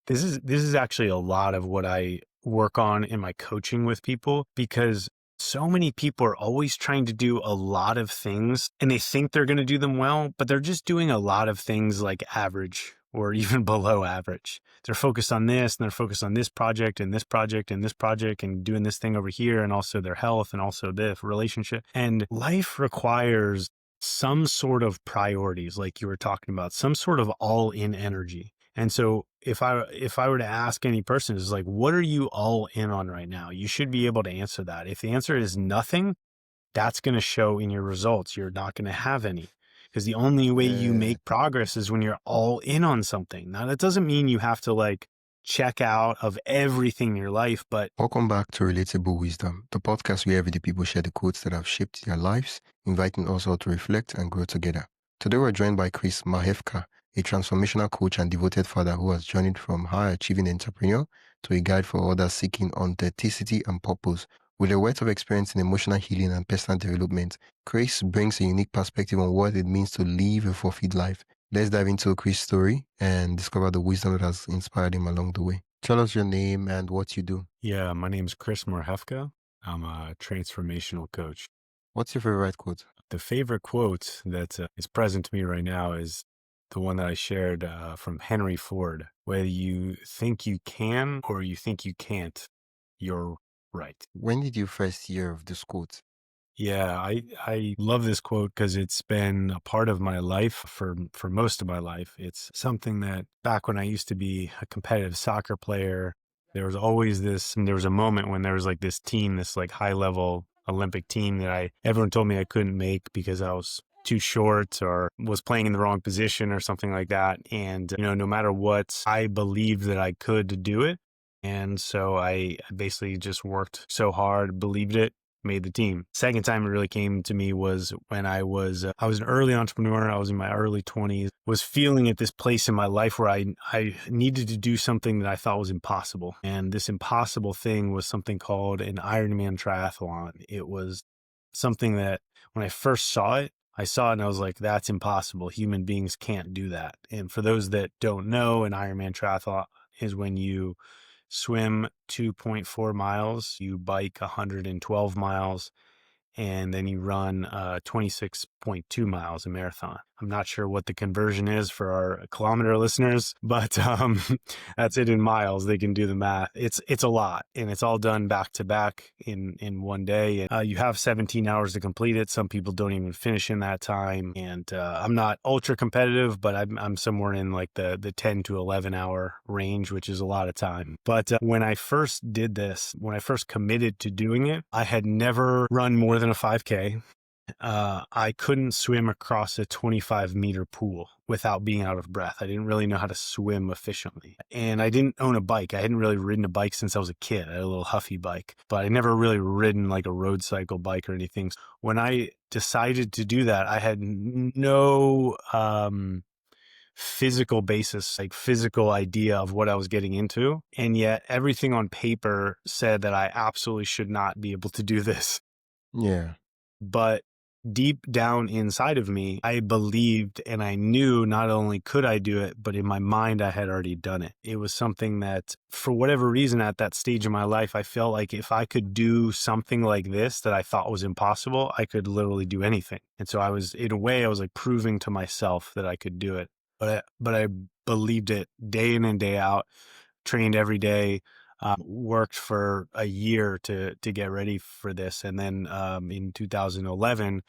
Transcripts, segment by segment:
This is actually a lot of what I work on in my coaching with people, because so many people are always trying to do a lot of things and they think they're going to do them well, but they're just doing a lot of things like average or even below average. They're focused on this and they're focused on this project and this project and this project and doing this thing over here, and also their health and also the relationship. And life requires some sort of priorities, like you were talking about, some sort of all in energy. And so if I were to ask any person, is like, what are you all in on right now? You should be able to answer that. If the answer is nothing, that's going to show in your results. You're not going to have any, because the only way you Yeah. make progress is when you're all in on something. Now, that doesn't mean you have to like check out of everything in your life, but Welcome back to Relatable Wisdom, the podcast where everyday people share the quotes that have shaped their lives, inviting us all to reflect and grow together. Today we're joined by Chris Marhefka, a transformational coach and devoted father who has journeyed from high achieving entrepreneur to a guide for others seeking authenticity and purpose. With a wealth of experience in emotional healing and personal development, Chris brings a unique perspective on what it means to live a fulfilled life. Let's dive into Chris' story and discover the wisdom that has inspired him along the way. Tell us your name and what you do. yeah, my name's Chris Marhefka. I'm a transformational coach. What's your favorite quote? The favorite quote that is present to me right now is the one that I shared from Henry Ford. Whether you think you can or you think you can't, you're right. When did you first hear of this quote? Yeah, I love this quote because it's been a part of my life for most of my life. It's something that back when I used to be a competitive soccer player, there was always this, and there was a moment when there was like this team, this like high level Olympic team that everyone told me I couldn't make because I was too short or was playing in the wrong position or something like that. And, no matter what, I believed that I could do it. And so I basically just worked so hard, believed it, made the team. Second time it really came to me was when I was an early entrepreneur. I was in my early 20s, was feeling at this place in my life where I needed to do something that I thought was impossible. And this impossible thing was something called an Ironman triathlon. It was something that when I first saw it, and I was like, that's impossible. Human beings can't do that. And for those that don't know, an Ironman triathlon is when you swim 2.4 miles, you bike 112 miles, and then you run 26.2 miles, a marathon. I'm not sure what the conversion is for our kilometer listeners, but that's it in miles. They can do the math. It's a lot, and it's all done back to back in one day. And you have 17 hours to complete it. Some people don't even finish in that time. And I'm not ultra competitive, but I'm somewhere in like the 10 to 11 hour range, which is a lot of time. But when I first did this, when I first committed to doing it, I had never run more than a 5K. I couldn't swim across a 25-meter pool without being out of breath. I didn't really know how to swim efficiently. And I didn't own a bike. I hadn't really ridden a bike since I was a kid. I had a little Huffy bike, but I never really ridden like a road cycle bike or anything. When I decided to do that, I had no physical basis, like physical idea of what I was getting into. And yet everything on paper said that I absolutely should not be able to do this. Yeah. But deep down inside of me, I believed and I knew not only could I do it, but in my mind, I had already done it. It was something that, for whatever reason, at that stage of my life, I felt like if I could do something like this that I thought was impossible, I could literally do anything. And so I was, in a way, I was like proving to myself that I could do it. But I believed it day in and day out, trained every day. Worked for a year to get ready for this. And then in 2011,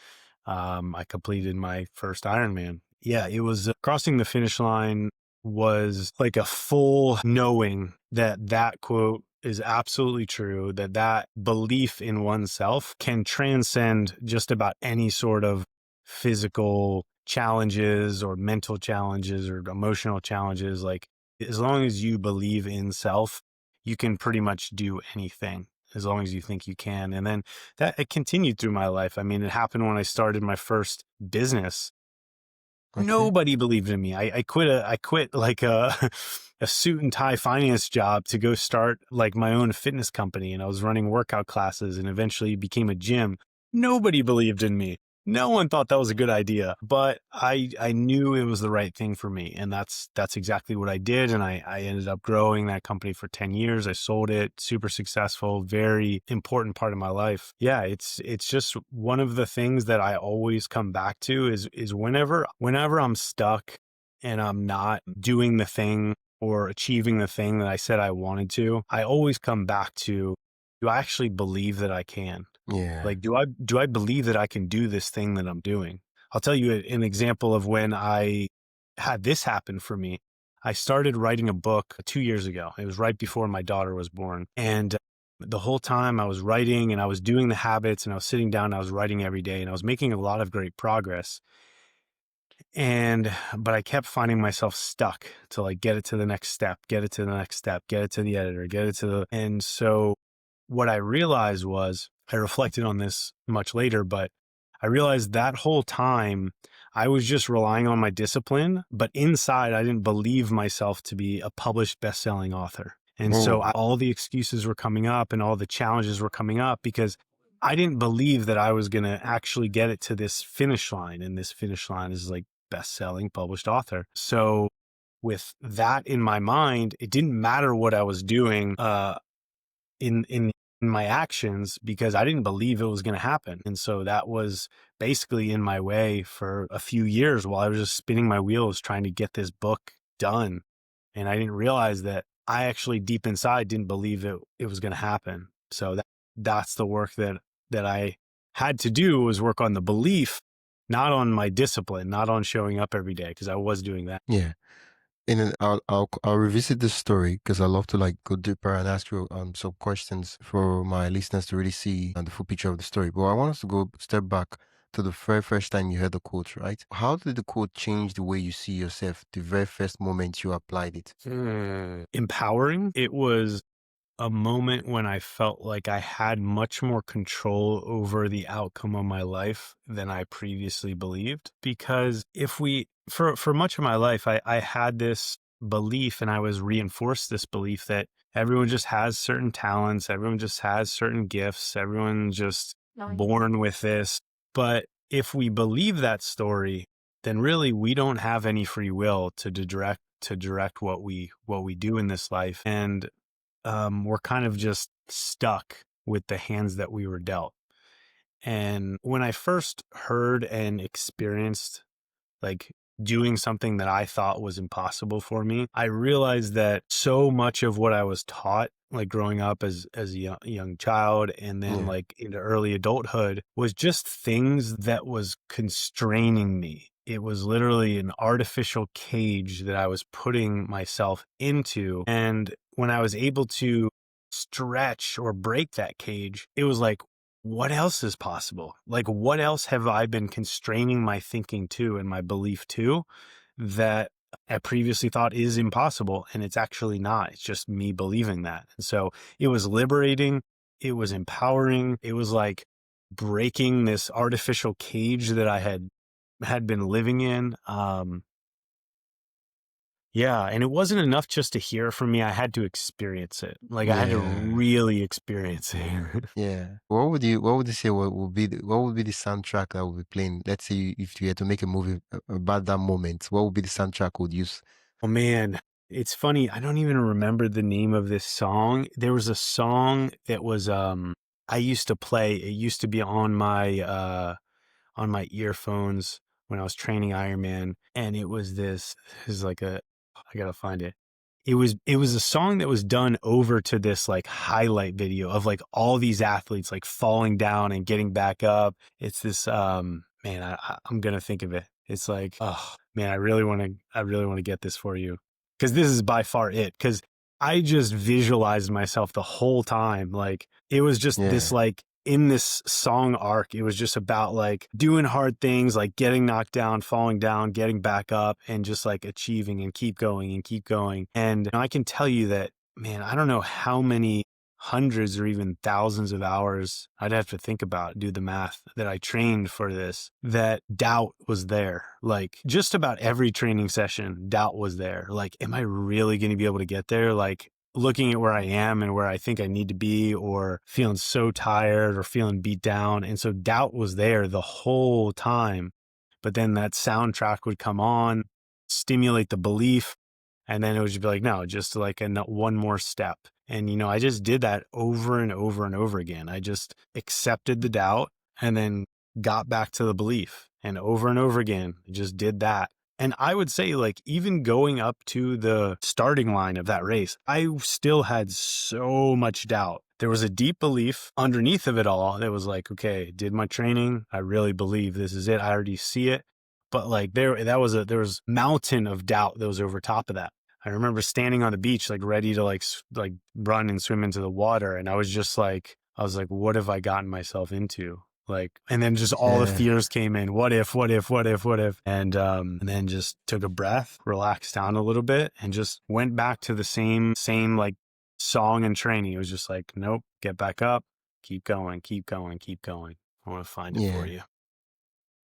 I completed my first Ironman. Yeah, it was crossing the finish line was like a full knowing that quote is absolutely true, that belief in oneself can transcend just about any sort of physical challenges or mental challenges or emotional challenges. Like, as long as you believe in self, you can pretty much do anything as long as you think you can. And then it continued through my life. I mean, it happened when I started my first business. Okay. Nobody believed in me. I quit like a suit and tie finance job to go start like my own fitness company. And I was running workout classes and eventually became a gym. Nobody believed in me. No one thought that was a good idea, but I knew it was the right thing for me. And that's exactly what I did. And I ended up growing that company for 10 years. I sold it, super successful, very important part of my life. Yeah, it's just one of the things that I always come back to is whenever I'm stuck and I'm not doing the thing or achieving the thing that I said I wanted to, I always come back to, do I actually believe that I can? Yeah. Like, do I believe that I can do this thing that I'm doing? I'll tell you an example of when I had this happen for me. I started writing a book 2 years ago. It was right before my daughter was born. And the whole time I was writing and I was doing the habits and I was sitting down and I was writing every day and I was making a lot of great progress. But I kept finding myself stuck to like get it to the next step, get it to the next step, get it to the editor, get it to and so what I realized was, I reflected on this much later, but I realized that whole time I was just relying on my discipline, but inside I didn't believe myself to be a published best-selling author. And so Oh, all the excuses were coming up and all the challenges were coming up because I didn't believe that I was going to actually get it to this finish line. And this finish line is like best-selling published author. So with that in my mind, it didn't matter what I was doing, in my actions because I didn't believe it was going to happen. And so that was basically in my way for a few years while I was just spinning my wheels trying to get this book done. And I didn't realize that I actually deep inside didn't believe it was going to happen. So that's the work that I had to do, was work on the belief, not on my discipline, not on showing up every day, because I was doing that. yeah. I'll revisit this story because I love to like go deeper and ask you some questions for my listeners to really see the full picture of the story. But I want us to go step back to the very first time you heard the quote, right? How did the quote change the way you see yourself the very first moment you applied it? Empowering. It was a moment when I felt like I had much more control over the outcome of my life than I previously believed. Because for much of my life, I had this belief and I was reinforced this belief that everyone just has certain talents, everyone just has certain gifts, everyone just born with this. But if we believe that story, then really we don't have any free will to direct what we do in this life. And we're kind of just stuck with the hands that we were dealt. And when I first heard and experienced like doing something that I thought was impossible for me, I realized that so much of what I was taught, like growing up as a young child and then Yeah, like into early adulthood, was just things that was constraining me. It was literally an artificial cage that I was putting myself into. And when I was able to stretch or break that cage, it was like, what else is possible? Like, what else have I been constraining my thinking to and my belief to that I previously thought is impossible? And it's actually not. It's just me believing that. And so it was liberating. It was empowering. It was like breaking this artificial cage that I had been living in. Yeah, and it wasn't enough just to hear it from me. I had to experience it. Like I had to yeah, really experience it. yeah. What would you say what would be the soundtrack that would be playing? Let's say if you had to make a movie about that moment, what would be the soundtrack would use? Oh man, it's funny. I don't even remember the name of this song. There was a song that was I used to play. It used to be on my earphones when I was training Ironman, and it was like I gotta find it. It was a song that was done over to this like highlight video of like all these athletes like falling down and getting back up. It's this man, I'm gonna think of it. It's like, oh man, I really want to get this for you because this is by far it. Because I just visualized myself the whole time. Like it was just this Yeah. like in this song arc, it was just about like doing hard things, like getting knocked down, falling down, getting back up, and just like achieving and keep going and keep going. And I can tell you that, man, I don't know how many hundreds or even thousands of hours I'd have to think about, do the math that I trained for this, that doubt was there. Like just about every training session, doubt was there. Like, am I really going to be able to get there? Like, looking at where I am and where I think I need to be, or feeling so tired or feeling beat down. And so doubt was there the whole time. But then that soundtrack would come on, stimulate the belief. And then it would just be like, no, just like one more step. And, I just did that over and over and over again. I just accepted the doubt and then got back to the belief, and over again, just did that. And I would say, like, even going up to the starting line of that race, I still had so much doubt. There was a deep belief underneath of it all that was like, okay, did my training. I really believe this is it. I already see it. But like there was mountain of doubt that was over top of that. I remember standing on the beach, like ready to like run and swim into the water. And I was like, what have I gotten myself into? Like, and then just all the Yeah, fears came in. What if? And then just took a breath, relaxed down a little bit, and just went back to the same like song and training. It was just like, nope, get back up, keep going. I want to find it for yeah. you.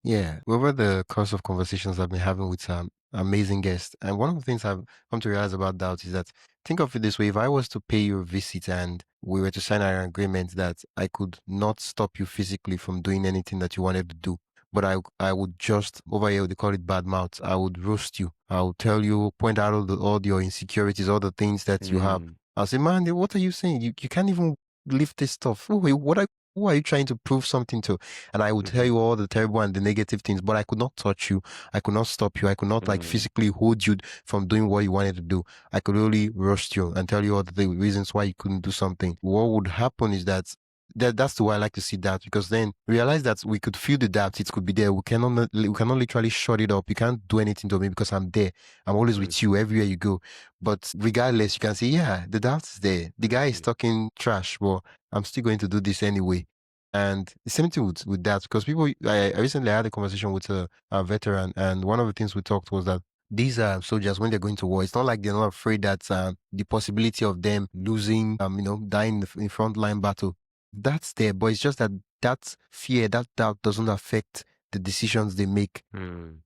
Yeah, over the course of conversations I've been having with some amazing guests, and one of the things I've come to realize about doubt is that think of it this way: if I was to pay you a visit and we were to sign an agreement that I could not stop you physically from doing anything that you wanted to do, but I would just over here they call it bad mouth. I would roast you. I would tell you, point out all your insecurities, all the things that you have. Mm, I'll say, man, what are you saying? You can't even lift this stuff. Who are you trying to prove something to? And I would tell mm-hmm, you all the terrible and the negative things, but I could not touch you. I could not stop you. I could not like mm, physically hold you from doing what you wanted to do. I could only roast you and tell you all the reasons why you couldn't do something. What would happen is that's the way I like to see that, because then realize that we could feel the doubt. It could be there. We cannot literally shut it up. You can't do anything to me because I'm there. I'm always with you everywhere you go. But regardless, you can say, yeah, the doubt is there. The guy is mm-hmm, talking trash, but I'm still going to do this anyway. And the same thing with that, because I recently had a conversation with a veteran, and one of the things we talked was that these soldiers, when they're going to war, it's not like they're not afraid that the possibility of them losing, dying in frontline battle, that's there. But it's just that that fear, that doubt doesn't affect the decisions they make.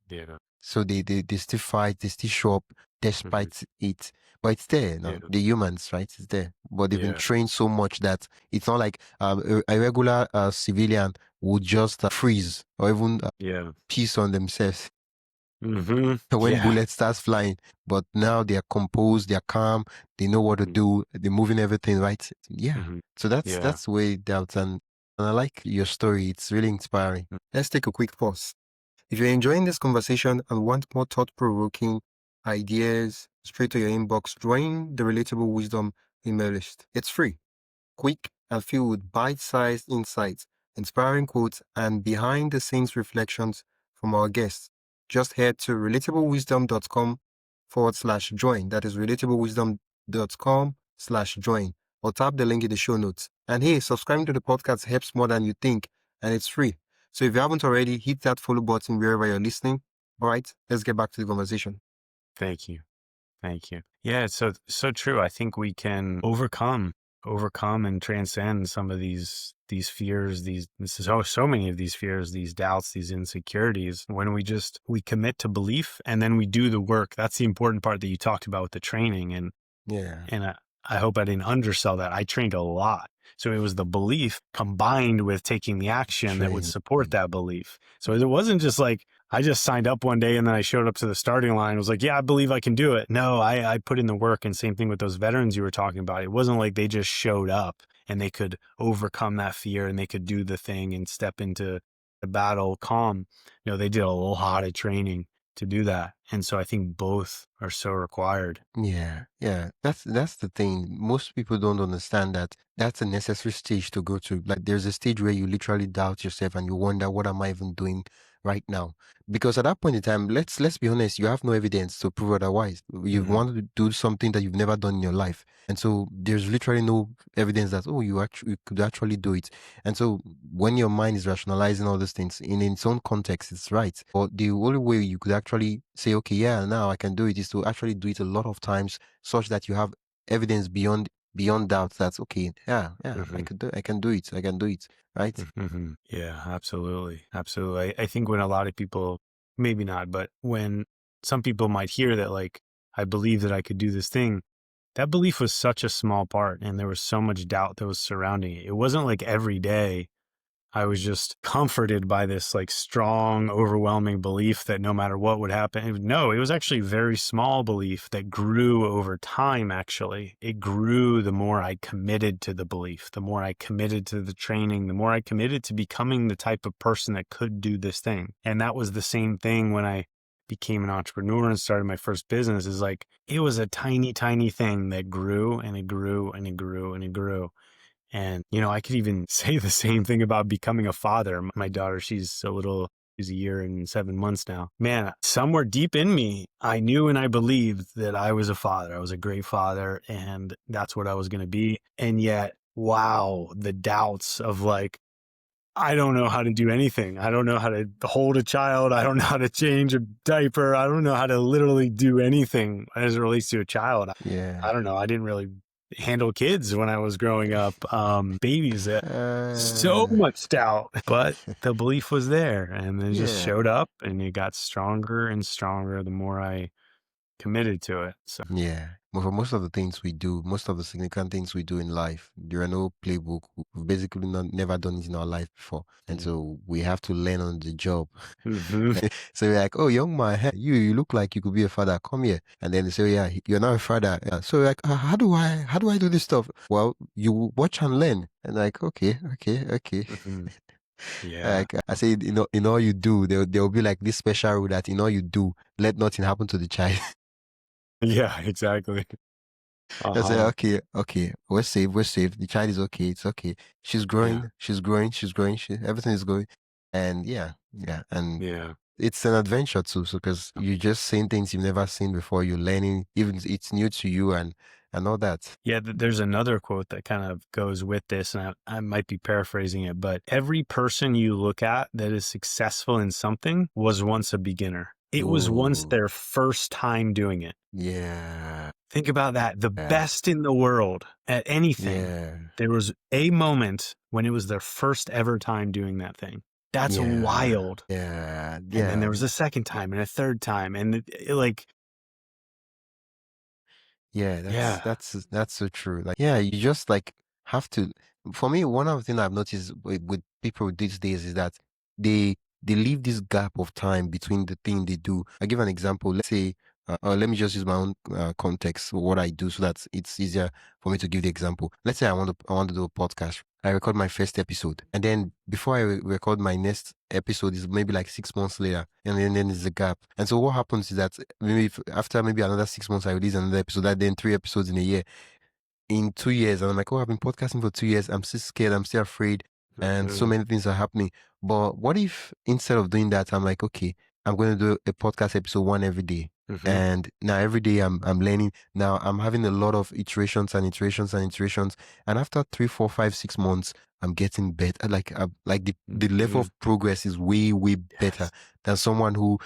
yeah, So they still fight, they still show up mm-hmm, despite it. But it's there, yeah, they're humans, right? It's there. But they've been yeah, trained so much that it's not like a regular civilian would just freeze or even yeah, piece on themselves mm-hmm, when yeah, bullets starts flying. But now they're composed, they're calm, they know what to mm-hmm, do, they're moving everything, right? Yeah. mm-hmm, So that's yeah. that's the way doubt, and I like your story. It's really inspiring. Let's take a quick pause. If you're enjoying this conversation and want more thought-provoking ideas straight to your inbox, join the Relatable Wisdom email list. It's free, quick, and filled with bite-sized insights, inspiring quotes, and behind-the-scenes reflections from our guests. Just head to relatablewisdom.com/join. That is relatablewisdom.com/join, or tap the link in the show notes. And hey, subscribing to the podcast helps more than you think, and it's free. So if you haven't already, hit that follow button wherever you're listening. All right, let's get back to the conversation. Thank you. Yeah, it's so true. I think we can overcome and transcend some of these fears, so many of these fears, these doubts, these insecurities, when we commit to belief and then we do the work. That's the important part that you talked about with the training. Yeah, And I hope I didn't undersell that. I trained a lot. So it was the belief combined with taking the action that would train. support that belief. So it wasn't just like I just signed up one day and then I showed up to the starting line. Was like, yeah, I believe I can do it. No, I put in the work. And same thing with those veterans you were talking about. It wasn't like they just showed up and they could overcome that fear and they could do the thing and step into the battle calm. No, they did a lot of training to do that. And so I think both are so required. Yeah, yeah. That's the thing. Most people don't understand that that's a necessary stage to go to. Like there's a stage where you literally doubt yourself and you wonder, what am I even doing right now? Because at that point in time, let's be honest, you have no evidence to prove otherwise. You Hmm. wanted to do something that you've never done in your life. And so there's literally no evidence that, oh, you could actually do it. And so when your mind is rationalizing all these things in its own context, it's right. But the only way you could actually say, okay, yeah, now I can do it, is to actually do it a lot of times, such that you have evidence beyond doubt that okay, yeah, Hmm. I can do it. I can do it. Right? Hmm. Yeah, absolutely. Absolutely. I think when a lot of people, maybe not, but when some people might hear that, like, I believe that I could do this thing, that belief was such a small part, and there was so much doubt that was surrounding it. It wasn't like every day I was just comforted by this like strong, overwhelming belief that no matter what would happen. No, it was actually a very small belief that grew over time. Actually, it grew the more I committed to the belief, the more I committed to the training, the more I committed to becoming the type of person that could do this thing. And that was the same thing when I became an entrepreneur and started my first business. Is like, it was a tiny, tiny thing that grew and it grew and it grew and it grew. And, I could even say the same thing about becoming a father. My daughter, she's a year and 7 months now. Man, somewhere deep in me, I knew and I believed that I was a father. I was a great father, and that's what I was going to be. And yet, wow, the doubts of like, I don't know how to do anything. I don't know how to hold a child. I don't know how to change a diaper. I don't know how to literally do anything as it relates to a child. Yeah. I don't know. I didn't really handle kids when I was growing up. Babies, so Uh, much doubt, but the belief was there, and it just yeah. showed up, and it got stronger and stronger the more I committed to it. So, Yeah. But for most of the things we do, most of the significant things we do in life, there are no playbook. We've basically never done it in our life before. And so we have to learn on the job. mm-hmm, So you're like, oh, young man, hey, you look like you could be a father. Come here. And then they say, yeah, you're not a father. So you're like, how do I do this stuff? Well, you watch and learn. And like, okay. mm-hmm. Yeah, Like I say, in all you do, there'll be like this special rule that in all you do, let nothing happen to the child. yeah, exactly. I say, Uh-huh. okay, we're safe, we're safe. The child is okay, it's okay. She's Yeah, growing, she's growing, she's growing. Everything is going, and yeah, and yeah. it's an adventure too. So because you're just seeing things you've never seen before, you're learning, even it's new to you, and all that. Yeah, there's another quote that kind of goes with this, and I might be paraphrasing it, but every person you look at that is successful in something was once a beginner. It was once Oh, their first time doing it. yeah, Think about that. The yeah, best in the world at anything, yeah, there was a moment when it was their first ever time doing that thing. That's yeah, wild. yeah, And then there yeah. was a second time and a third time. And like, Yeah, yeah. that's so true. Like, yeah, you just like have to. For me, one of the things I've noticed with people these days is that they leave this gap of time between the thing they do. I give an example. Let's say, let me just use my own context, what I do, so that it's easier for me to give the example. Let's say I want to do a podcast. I record my first episode, and then before I record my next episode is maybe like 6 months later, and then there's a gap. And so what happens is that maybe after maybe another 6 months, I release another episode. That then 3 episodes in a year, in 2 years, and I'm like, oh, I've been podcasting for 2 years. I'm still scared. I'm still afraid, and so Mhm, many things are happening. But what if instead of doing that, I'm like, okay, I'm going to do a podcast episode one every day. mhm, And now every day I'm learning. Now I'm having a lot of iterations and iterations and iterations. And after 3, 4, 5, 6 months, I'm getting better. Like the level mhm. of progress is way better Yes. than someone who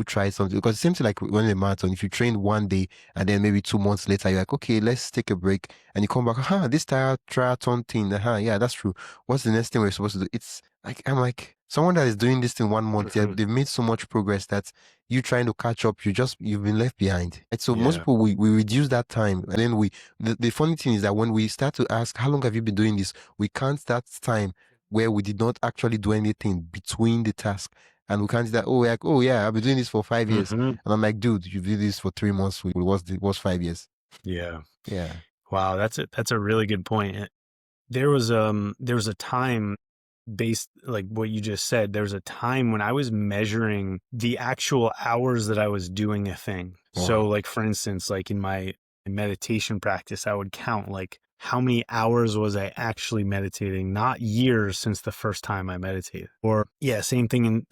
tries something. Because it seems like running a marathon, if you train one day and then maybe 2 months later, you're like, okay, let's take a break. And you come back, this triathlon thing, yeah, that's true. What's the next thing we're supposed to do? It's like, I'm like, someone that is doing this in 1 month, Mhm. they've made so much progress that you trying to catch up, you've been left behind. And so most Yeah. people, we reduce that time. And then the funny thing is that when we start to ask, how long have you been doing this? We count that time where we did not actually do anything between the task. And we can't say that, oh, like, oh yeah, I've been doing this for 5 years. Mhm. And I'm like, dude, you did this for 3 months. What's 5 years? Yeah. Yeah. Wow, that's a really good point. There was a time based like what you just said, there was a time when I was measuring the actual hours that I was doing a thing. So Wow. like for instance, like in my meditation practice, I would count like how many hours was I actually meditating, not years since the first time I meditated. Or yeah, same thing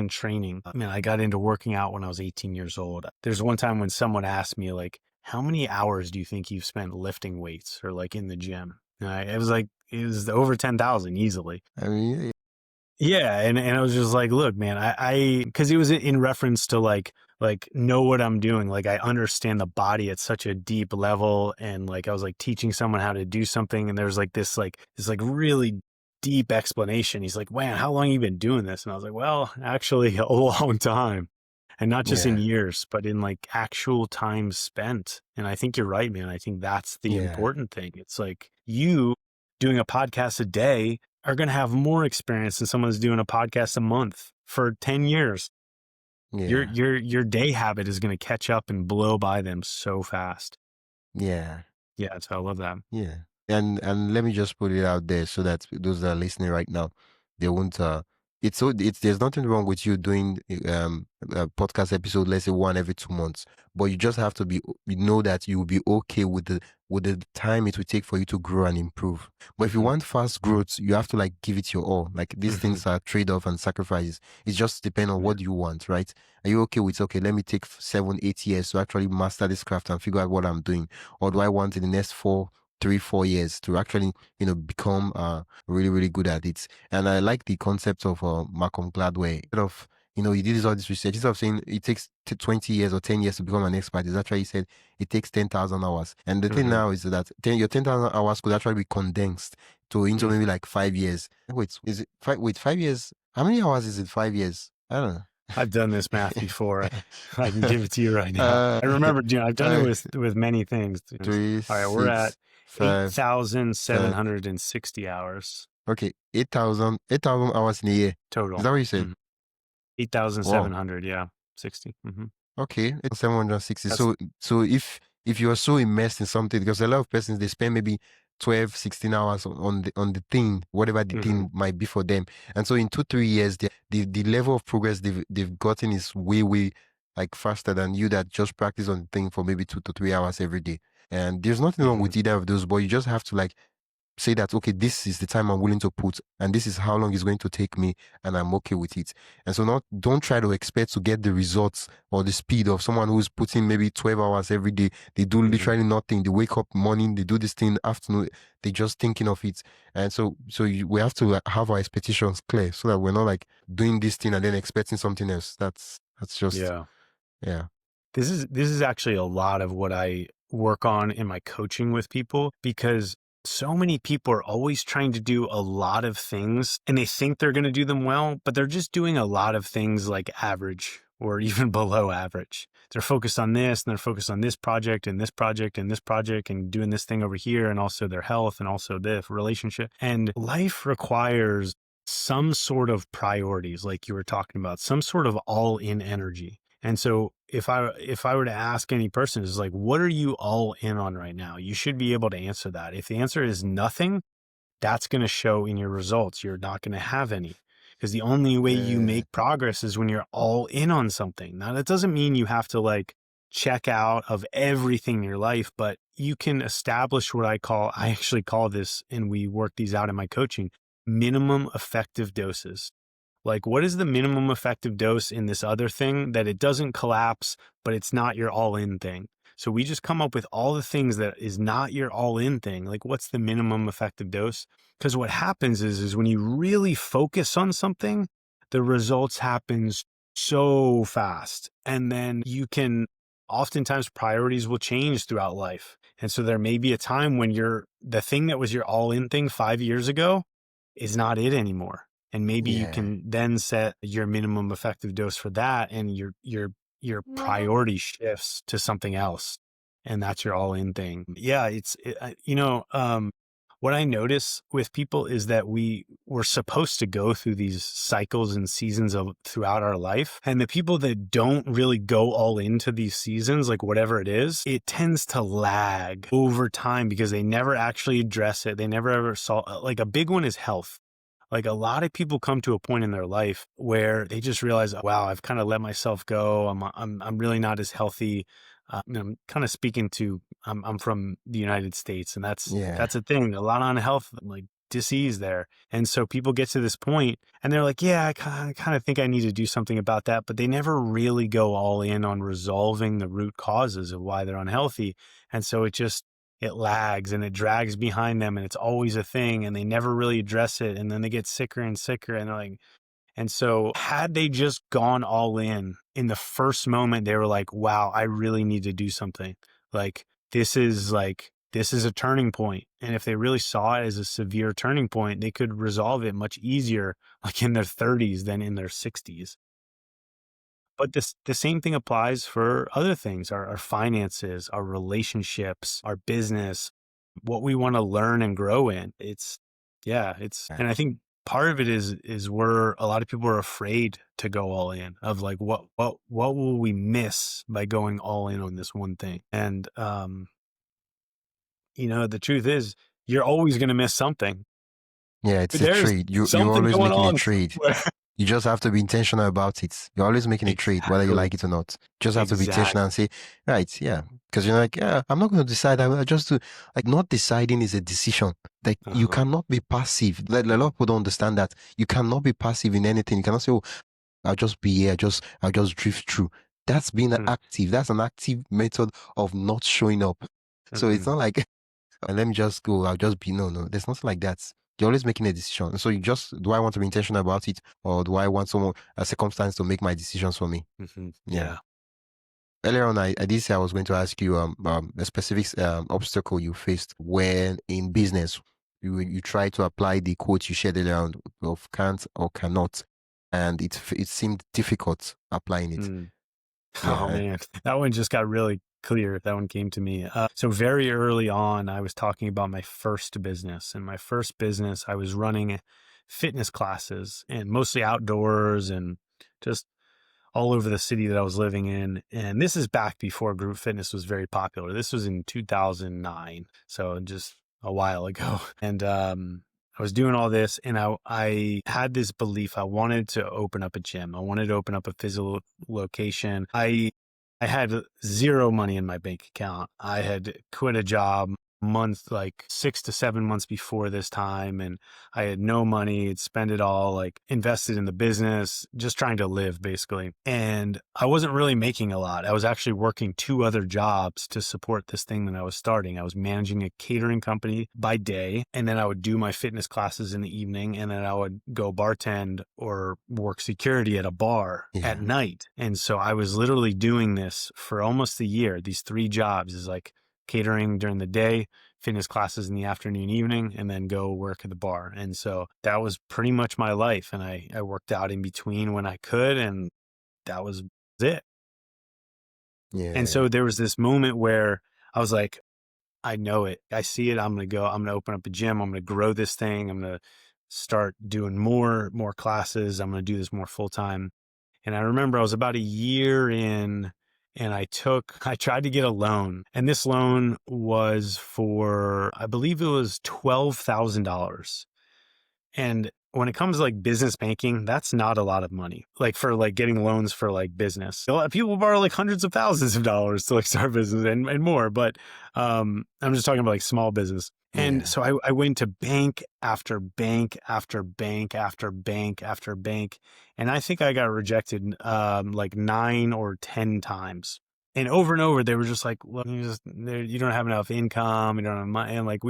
in training. I mean, I got into working out when I was 18 years old. There's one time when someone asked me like, how many hours do you think you've spent lifting weights or like in the gym? And it was over 10,000 easily. I mean, Yeah, and I was just like, look, man, because it was in reference to like know what I'm doing. Like I understand the body at such a deep level, and like I was like teaching someone how to do something, and there's like this really deep explanation. He's like, man, how long you been doing this? And I was like, well, actually, a long time. and not just in Yeah. years, but in like actual time spent. And I think you're right, man. I think that's the Yeah. important thing. It's like you doing a podcast a day are going to have more experience than someone who's doing a podcast a month for 10 years. Yeah. Your day habit is going to catch up and blow by them so fast. Yeah. Yeah, so I love that. Yeah. And let me just put it out there so that those that are listening right now, they won't it's there's nothing wrong with you doing a podcast episode, let's say one every 2 months. But you just have to you know that you will be okay with the time it will take for you to grow and improve. But if you Mhm. want fast growth, you have to like give it your all. Like these Mhm. things are trade-off and sacrifices. It just depends on Yeah. what you want, right? Are you okay with okay, let me take 7, 8 years to actually master this craft and figure out what I'm doing? Or do I want in the next 3, 4 years to actually, become really, really good at it? And I like the concept of Malcolm Gladwell. Instead of, he did all this research. Instead of saying it takes 20 years or 10 years to become an expert, is actually he said it takes 10,000 hours. And the thing Mhm. now is that your 10,000 hours could actually be condensed to into maybe Mhm. like 5 years. Wait, is it five? Wait, 5 years? How many hours is it? 5 years? I don't know. I've done this math before. I can give it to you right now. uh, I remember, I've done it uh, with many things. three, All right, we're at six, five, seven. 8,760 hours Okay, 8,000 hours in a year. Is total. that what you said? Mhm. Wow. 8,700, yeah, 60. Okay, it's 760. That's So if you are so immersed in something, because a lot of persons they spend maybe 12, 16 hours on the thing, whatever the mhm, thing might be for them. And so in 2, 3 years, the level of progress they've gotten is way, way like faster than you that just practice on the thing for maybe 2 to 3 hours every day. And there's nothing wrong mhm, with either of those, but you just have to like say that okay, this is the time I'm willing to put and this is how long it's going to take me and I'm okay with it. And so not don't try to expect to get the results or the speed of someone who's putting maybe 12 hours every day. They do mhm. literally nothing. They wake up morning, they do this thing afternoon, they just thinking of it. And we have to like, have our expectations clear so that we're not like doing this thing and then expecting something else. That's just Yeah. yeah. This is actually a lot of what I work on in my coaching with people, because so many people are always trying to do a lot of things and they think they're going to do them well, but they're just doing a lot of things like average or even below average. They're focused on this and they're focused on this project and this project and this project and doing this thing over here, and also their health and also the relationship. And life requires some sort of priorities, like you were talking about, some sort of all in energy. And so if I were to ask any person, is like, what are you all in on right now? You should be able to answer that. If the answer is nothing, that's going to show in your results. You're not going to have any, because the only way you Uh, make progress is when you're all in on something. Now, that doesn't mean you have to like check out of everything in your life, but you can establish what I actually call this, and we work these out in my coaching, minimum effective doses. Like, what is the minimum effective dose in this other thing that it doesn't collapse, but it's not your all in thing? So we just come up with all the things that is not your all in thing. Like, what's the minimum effective dose? Because what happens is when you really focus on something, the results happen so fast. And then you can, oftentimes priorities will change throughout life. And so there may be a time when the thing that was your all in thing 5 years ago is not it anymore. And maybe you yeah. can then set your minimum effective dose for that, and your priority shifts to something else, and that's your all in thing. Yeah, what I notice with people is that we're supposed to go through these cycles and seasons of throughout our life. And the people that don't really go all into these seasons, like whatever it is, it tends to lag over time because they never actually address it. They never ever saw, like, a big one is health. Like, a lot of people come to a point in their life where they just realize, wow, I've kind of let myself go. I'm really not as healthy. I'm kind of speaking to, I'm from the United States, and Yeah. that's a thing. A lot on health, like disease there. And so people get to this point and they're like, yeah, I kind of think I need to do something about that. But they never really go all in on resolving the root causes of why they're unhealthy. And so it lags and it drags behind them, and it's always a thing, and they never really address it. And then they get sicker and sicker, and they're like, and so had they just gone all in the first moment, they were like, wow, I really need to do something. Like, this is a turning point. And if they really saw it as a severe turning point, they could resolve it much easier, like in their 30s than in their 60s. But the same thing applies for other things, our finances, our relationships, our business, what we want to learn and grow in. And I think part of it is where a lot of people are afraid to go all in, of like, what will we miss by going all in on this one thing? And, the truth is you're always going to miss something. Yeah, it's a There's trade. You're something always going making a on trade. somewhere. You just have to be intentional about it. You're always making a trade, whether you Exactly. like it or not. Just have to be intentional and Exactly. say, right, yeah. Because you're like, yeah, I'm not going to decide. I just do, like, not deciding is a decision. Like, you Uh-huh. cannot be passive. A lot of people don't understand that. You cannot be passive in anything. You cannot say, oh, I'll just be here. I'll just drift through. That's being Mm, active. That's an active method of not showing up. So it's mhm, not like let me just go. I'll just be no. There's nothing like that. You're always making a decision. So you just do I want to be intentional about it, or do I want someone a circumstance to make my decisions for me? mhm. Yeah. Yeah. Earlier on, I did say I was going to ask you a specific obstacle you faced when in business you try to apply the quote you shared earlier on of can't or cannot, and it seemed difficult applying it. Mm. Oh Yeah. man, that one just got really clear. That one came to me. So very early on, I was talking about my first business. And my first business, I was running fitness classes and mostly outdoors and just all over the city that I was living in. And this is back before group fitness was very popular. This was in 2009. So just a while ago. And I was doing all this and I had this belief I wanted to open up a gym. I wanted to open up a physical location. I had zero money in my bank account. I had quit a job like 6 to 7 months before this time, and I had no money. I'd spent it all, like invested in the business, just trying to live basically. And I wasn't really making a lot. I was actually working 2 other jobs to support this thing that I was starting. I was managing a catering company by day, and then I would do my fitness classes in the evening, and then I would go bartend or work security at a bar at Yeah. night. And so I was literally doing this for almost a year. These 3 jobs is like catering during the day, fitness classes in the afternoon, evening, and then go work at the bar. And so that was pretty much my life. And I worked out in between when I could, and that was it. And Yeah. so there was this moment where I was like, I know it. I see it. I'm going to open up a gym. I'm going to grow this thing. I'm going to start doing more classes. I'm going to do this more full time. And I remember I was about a year in and I tried to get a loan, and this loan was for, I believe it was $12,000. And when it comes to like business banking, that's not a lot of money. Like for like getting loans for like business. A lot of people borrow like hundreds of thousands of dollars to like start business and more. But I'm just talking about like small business. And Yeah. so I went to bank after bank after bank after bank after bank. And I think I got rejected like 9 or 10 times. And over, they were just like, "Look, you don't have enough income. You don't have money." And like,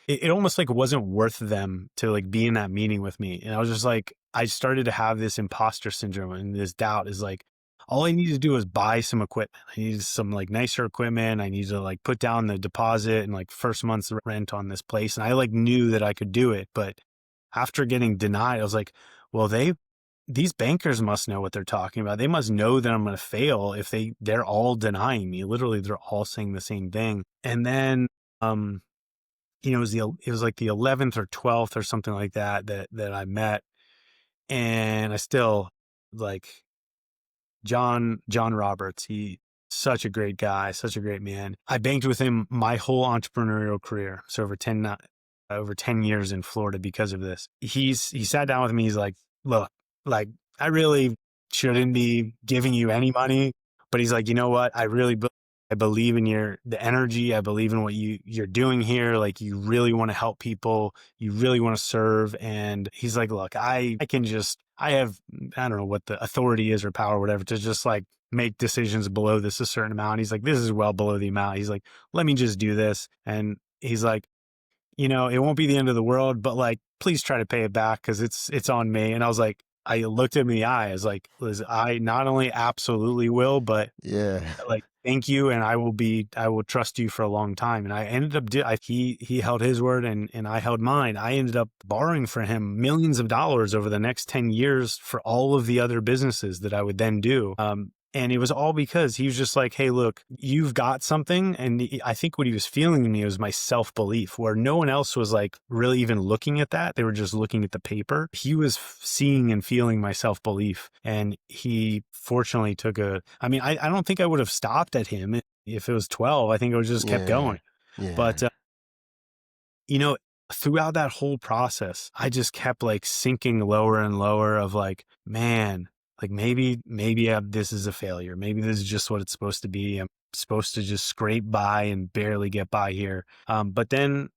it almost like wasn't worth them to like be in that meeting with me. And I was just like, I started to have this imposter syndrome and this doubt is like, all I need to do is buy some equipment. I need some like nicer equipment. I need to like put down the deposit and like first month's rent on this place. And I like knew that I could do it. But after getting denied, I was like, well, these bankers must know what they're talking about. They must know that I'm going to fail if they're all denying me. Literally, they're all saying the same thing. And then, it was like the 11th or 12th or something like that I met. And I still like John Roberts. He such a great guy, such a great man. I banked with him my whole entrepreneurial career. So over 10 years in Florida because of this. He sat down with me. He's like, look, like I really shouldn't be giving you any money, but he's like, you know what? I believe in the energy. I believe in what you're doing here. Like you really want to help people. You really want to serve. And he's like, look, I have, I don't know what the authority is or power or whatever to just like make decisions below this a certain amount. He's like, this is well below the amount. He's like, let me just do this. And he's like, it won't be the end of the world, but like, please try to pay it back because it's on me. And I was like, I looked him in the eye. I was like, "Liz, I not only absolutely will, but Yeah. like, thank you, and I will trust you for a long time." And I ended up, he held his word, and I held mine. I ended up borrowing for him millions of dollars over the next 10 years for all of the other businesses that I would then do. And it was all because he was just like, "Hey, look, you've got something." And I think what he was feeling in me was my self belief, where no one else was like really even looking at that. They were just looking at the paper. He was seeing and feeling my self belief. And he fortunately I mean, I don't think I would have stopped at him if it was 12. I think I would have just kept Yeah. going. But, Yeah. you know, throughout that whole process, I just kept like sinking lower and lower of like, man, like maybe this is a failure. Maybe this is just what it's supposed to be. I'm supposed to just scrape by and barely get by here. But then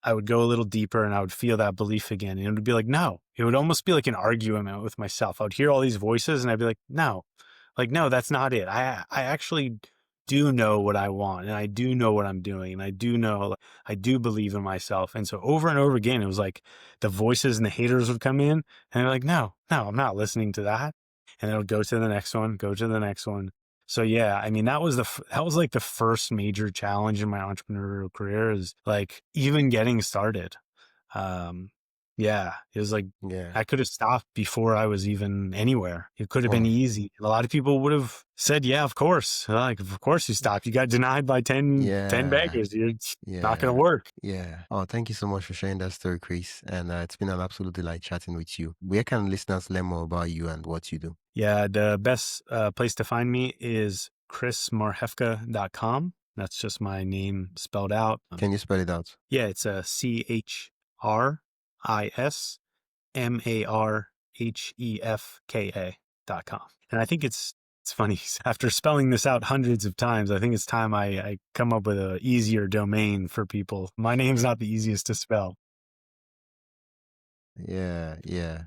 I would go a little deeper and I would feel that belief again. And it would be like, no, it would almost be like an argument with myself. I would hear all these voices and I'd be like, no, that's not it. I actually do know what I want, and I do know what I'm doing, and I do know, like, I do believe in myself. And so over and over again, it was like the voices and the haters would come in and they're like, no, I'm not listening to that. And then I would go to the next one, go to the next one. So yeah, I mean, that was that was like the first major challenge in my entrepreneurial career, is like even getting started. Um, yeah, it was like Yeah. I could have stopped before I was even anywhere. It could have been Oh, easy. A lot of people would have said, yeah, of course. Like, of course you stopped. You got denied by 10 yeah. beggars. It's not going to Yeah. work. Yeah. Oh, thank you so much for sharing that story, Chris. And it's been an absolute delight chatting with you. Where can listeners learn more about you and what you do? Yeah, the best place to find me is chrismarhefka.com. That's just my name spelled out. Can you spell it out? Yeah, it's a CHRISMARHEFKA.com. And I think it's funny, after spelling this out hundreds of times, I think it's time I come up with a easier domain for people. My name's not the easiest to spell. Yeah. Yeah.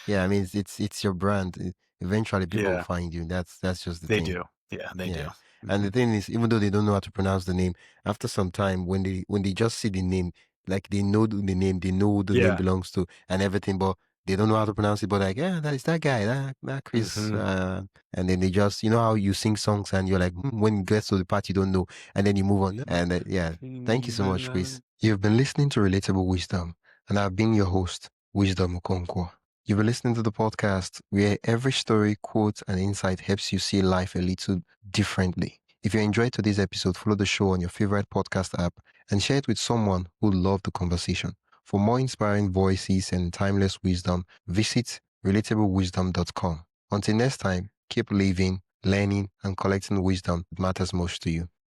Yeah. I mean, it's your brand. Eventually people will Yeah, find you. That's just the they thing. do. Yeah, they do. Yeah. And the thing is, even though they don't know how to pronounce the name, after some time, when they just see the name, like they know the name, they know who the name Yeah. belongs to and everything, but they don't know how to pronounce it. But like, yeah, that is that guy, that Chris. Hmm. And then they just, you know how you sing songs and you're like, when it gets to the part you don't know, and then you move on. And yeah, thank you so much, Chris. You've been listening to Relatable Wisdom, and I've been your host, Wisdom Okonkwo. You've been listening to the podcast where every story, quote, and insight helps you see life a little differently. If you enjoyed today's episode, follow the show on your favorite podcast app and share it with someone who loved the conversation. For more inspiring voices and timeless wisdom, visit relatablewisdom.com. Until next time, keep living, learning, and collecting wisdom that matters most to you.